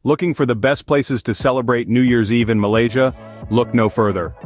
Looking for the best places to celebrate New Year's Eve in Malaysia? Look no further.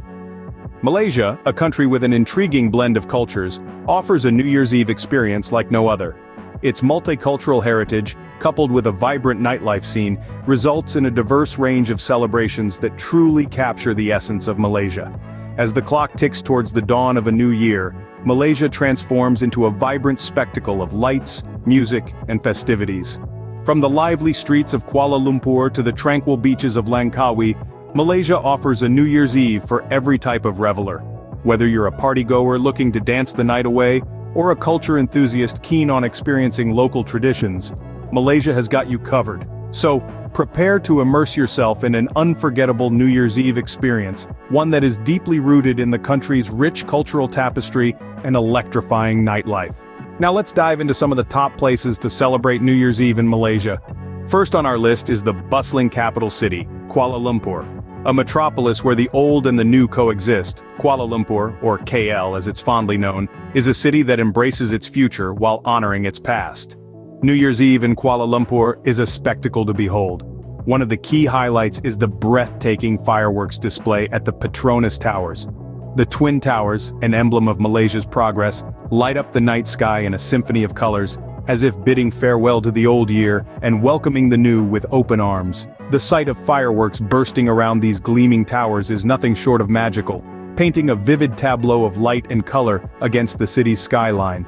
Malaysia, a country with an intriguing blend of cultures, offers a New Year's Eve experience like no other. Its multicultural heritage, coupled with a vibrant nightlife scene, results in a diverse range of celebrations that truly capture the essence of Malaysia. As the clock ticks towards the dawn of a new year, Malaysia transforms into a vibrant spectacle of lights, music, and festivities. From the lively streets of Kuala Lumpur to the tranquil beaches of Langkawi, Malaysia offers a New Year's Eve for every type of reveler. Whether you're a partygoer looking to dance the night away, or a culture enthusiast keen on experiencing local traditions, Malaysia has got you covered. So, prepare to immerse yourself in an unforgettable New Year's Eve experience, one that is deeply rooted in the country's rich cultural tapestry and electrifying nightlife. Now let's dive into some of the top places to celebrate New Year's Eve in Malaysia. First on our list is the bustling capital city, Kuala Lumpur. A metropolis where the old and the new coexist. Kuala Lumpur, or KL as it's fondly known, is a city that embraces its future while honoring its past. New Year's Eve in Kuala Lumpur is a spectacle to behold. One of the key highlights is the breathtaking fireworks display at the Petronas Towers. The Twin Towers, an emblem of Malaysia's progress, light up the night sky in a symphony of colors, as if bidding farewell to the old year and welcoming the new with open arms. The sight of fireworks bursting around these gleaming towers is nothing short of magical, painting a vivid tableau of light and color against the city's skyline.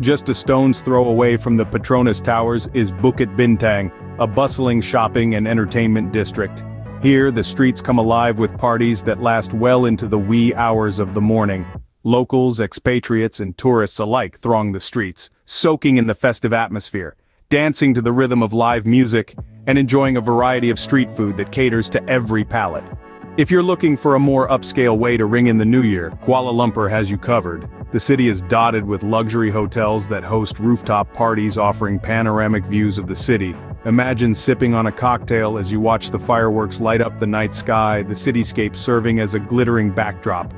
Just a stone's throw away from the Petronas Towers is Bukit Bintang, a bustling shopping and entertainment district. Here, the streets come alive with parties that last well into the wee hours of the morning. Locals, expatriates, and tourists alike throng the streets, soaking in the festive atmosphere, dancing to the rhythm of live music, and enjoying a variety of street food that caters to every palate. If you're looking for a more upscale way to ring in the new year, Kuala Lumpur has you covered. The city is dotted with luxury hotels that host rooftop parties offering panoramic views of the city. Imagine sipping on a cocktail as you watch the fireworks light up the night sky, the cityscape serving as a glittering backdrop.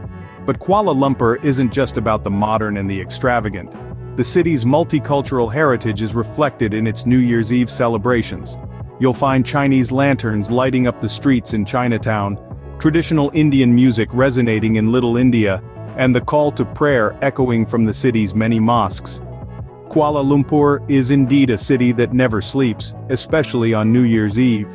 But Kuala Lumpur isn't just about the modern and the extravagant. The city's multicultural heritage is reflected in its New Year's Eve celebrations. You'll find Chinese lanterns lighting up the streets in Chinatown, traditional Indian music resonating in Little India, and the call to prayer echoing from the city's many mosques. Kuala Lumpur is indeed a city that never sleeps, especially on New Year's Eve.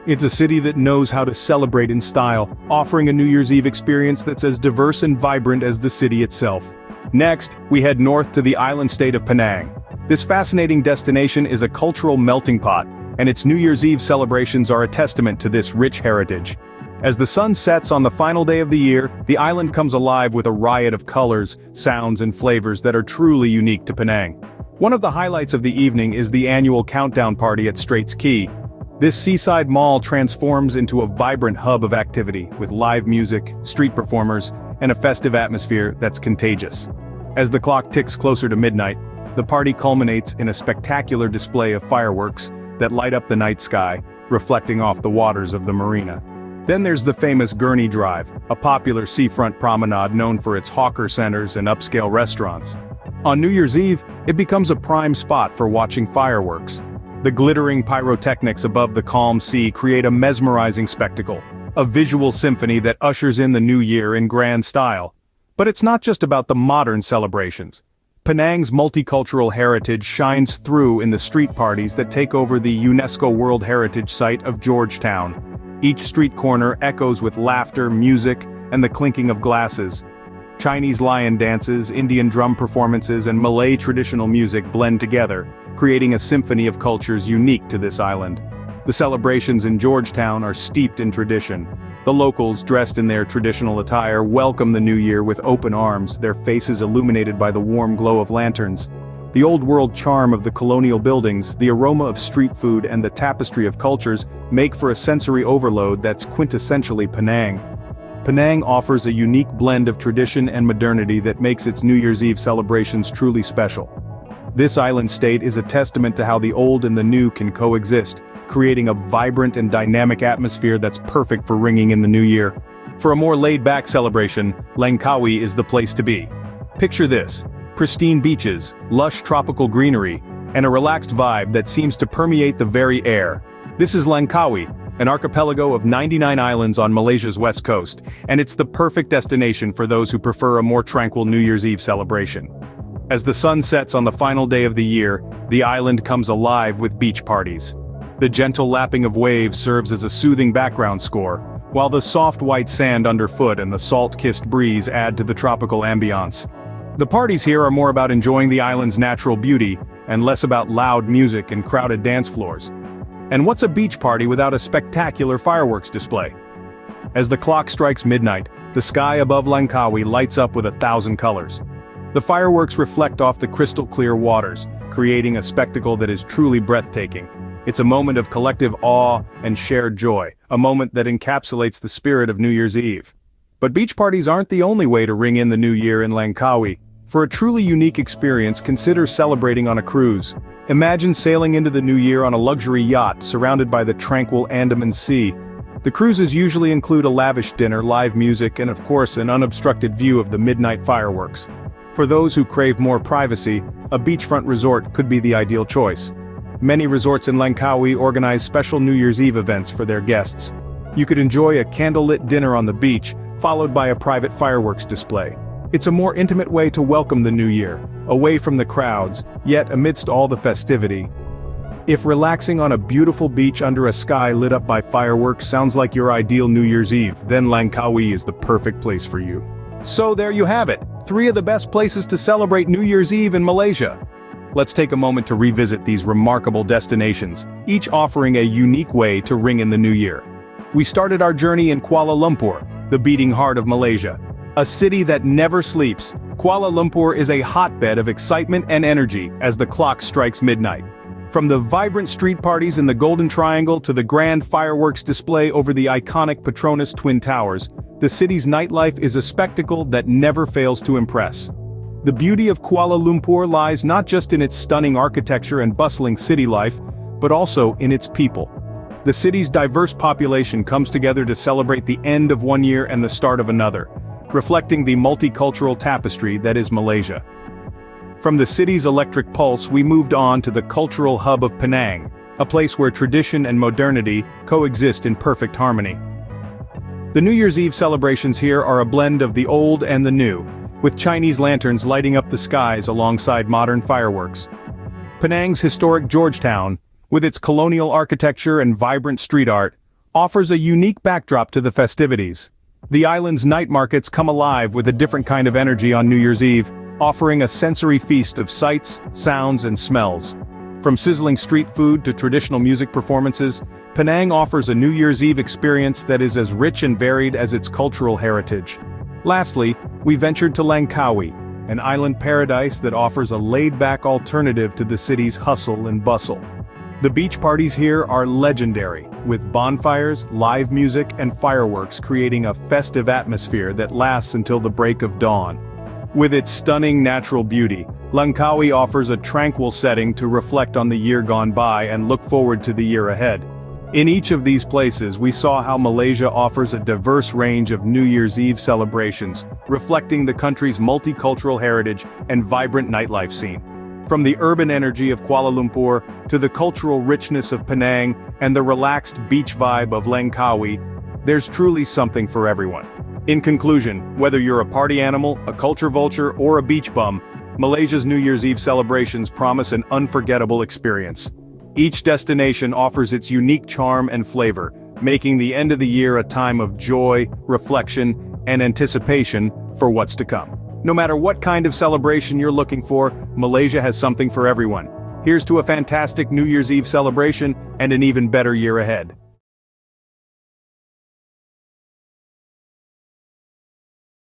It's a city that knows how to celebrate in style, offering a New Year's Eve experience that's as diverse and vibrant as the city itself. Next, we head north to the island state of Penang. This fascinating destination is a cultural melting pot, and its New Year's Eve celebrations are a testament to this rich heritage. As the sun sets on the final day of the year, the island comes alive with a riot of colors, sounds, and flavors that are truly unique to Penang. One of the highlights of the evening is the annual countdown party at Straits Quay. This seaside mall transforms into a vibrant hub of activity, with live music, street performers, and a festive atmosphere that's contagious. As the clock ticks closer to midnight, the party culminates in a spectacular display of fireworks that light up the night sky, reflecting off the waters of the marina. Then there's the famous Gurney Drive, a popular seafront promenade known for its hawker centers and upscale restaurants. On New Year's Eve, it becomes a prime spot for watching fireworks. The glittering pyrotechnics above the calm sea create a mesmerizing spectacle, a visual symphony that ushers in the new year in grand style. But it's not just about the modern celebrations. Penang's multicultural heritage shines through in the street parties that take over the UNESCO World Heritage Site of Georgetown. Each street corner echoes with laughter, music, and the clinking of glasses. Chinese lion dances, Indian drum performances, and Malay traditional music blend together, creating a symphony of cultures unique to this island. The celebrations in Georgetown are steeped in tradition. The locals, dressed in their traditional attire, welcome the new year with open arms, their faces illuminated by the warm glow of lanterns. The old-world charm of the colonial buildings, the aroma of street food, and the tapestry of cultures make for a sensory overload that's quintessentially Penang. Penang offers a unique blend of tradition and modernity that makes its New Year's Eve celebrations truly special. This island state is a testament to how the old and the new can coexist, creating a vibrant and dynamic atmosphere that's perfect for ringing in the new year. For a more laid-back celebration, Langkawi is the place to be. Picture this: pristine beaches, lush tropical greenery, and a relaxed vibe that seems to permeate the very air. This is Langkawi, an archipelago of 99 islands on Malaysia's west coast, and it's the perfect destination for those who prefer a more tranquil New Year's Eve celebration. As the sun sets on the final day of the year, the island comes alive with beach parties. The gentle lapping of waves serves as a soothing background score, while the soft white sand underfoot and the salt-kissed breeze add to the tropical ambiance. The parties here are more about enjoying the island's natural beauty, and less about loud music and crowded dance floors. And what's a beach party without a spectacular fireworks display? As the clock strikes midnight, the sky above Langkawi lights up with 1,000 colors. The fireworks reflect off the crystal-clear waters, creating a spectacle that is truly breathtaking. It's a moment of collective awe and shared joy, a moment that encapsulates the spirit of New Year's Eve. But beach parties aren't the only way to ring in the new year in Langkawi. For a truly unique experience, consider celebrating on a cruise. Imagine sailing into the new year on a luxury yacht surrounded by the tranquil Andaman Sea. The cruises usually include a lavish dinner, live music, and of course an unobstructed view of the midnight fireworks. For those who crave more privacy, a beachfront resort could be the ideal choice. Many resorts in Langkawi organize special New Year's Eve events for their guests. You could enjoy a candlelit dinner on the beach, followed by a private fireworks display. It's a more intimate way to welcome the new year, away from the crowds, yet amidst all the festivity. If relaxing on a beautiful beach under a sky lit up by fireworks sounds like your ideal New Year's Eve, then Langkawi is the perfect place for you. So there you have it, 3 of the best places to celebrate New Year's Eve in Malaysia. Let's take a moment to revisit these remarkable destinations, each offering a unique way to ring in the new year. We started our journey in Kuala Lumpur, the beating heart of Malaysia. A city that never sleeps, Kuala Lumpur is a hotbed of excitement and energy as the clock strikes midnight. From the vibrant street parties in the Golden Triangle to the grand fireworks display over the iconic Petronas Twin Towers, the city's nightlife is a spectacle that never fails to impress. The beauty of Kuala Lumpur lies not just in its stunning architecture and bustling city life, but also in its people. The city's diverse population comes together to celebrate the end of one year and the start of another, reflecting the multicultural tapestry that is Malaysia. From the city's electric pulse, we moved on to the cultural hub of Penang, a place where tradition and modernity coexist in perfect harmony. The New Year's Eve celebrations here are a blend of the old and the new, with Chinese lanterns lighting up the skies alongside modern fireworks. Penang's historic Georgetown, with its colonial architecture and vibrant street art, offers a unique backdrop to the festivities. The island's night markets come alive with a different kind of energy on New Year's Eve, offering a sensory feast of sights, sounds, and smells. From sizzling street food to traditional music performances, Penang offers a New Year's Eve experience that is as rich and varied as its cultural heritage. Lastly, we ventured to Langkawi, an island paradise that offers a laid-back alternative to the city's hustle and bustle. The beach parties here are legendary, with bonfires, live music, and fireworks creating a festive atmosphere that lasts until the break of dawn. With its stunning natural beauty, Langkawi offers a tranquil setting to reflect on the year gone by and look forward to the year ahead. In each of these places, we saw how Malaysia offers a diverse range of New Year's Eve celebrations, reflecting the country's multicultural heritage and vibrant nightlife scene. From the urban energy of Kuala Lumpur to the cultural richness of Penang and the relaxed beach vibe of Langkawi, there's truly something for everyone. In conclusion, whether you're a party animal, a culture vulture, or a beach bum, Malaysia's New Year's Eve celebrations promise an unforgettable experience. Each destination offers its unique charm and flavor, making the end of the year a time of joy, reflection, and anticipation for what's to come. No matter what kind of celebration you're looking for, Malaysia has something for everyone. Here's to a fantastic New Year's Eve celebration and an even better year ahead.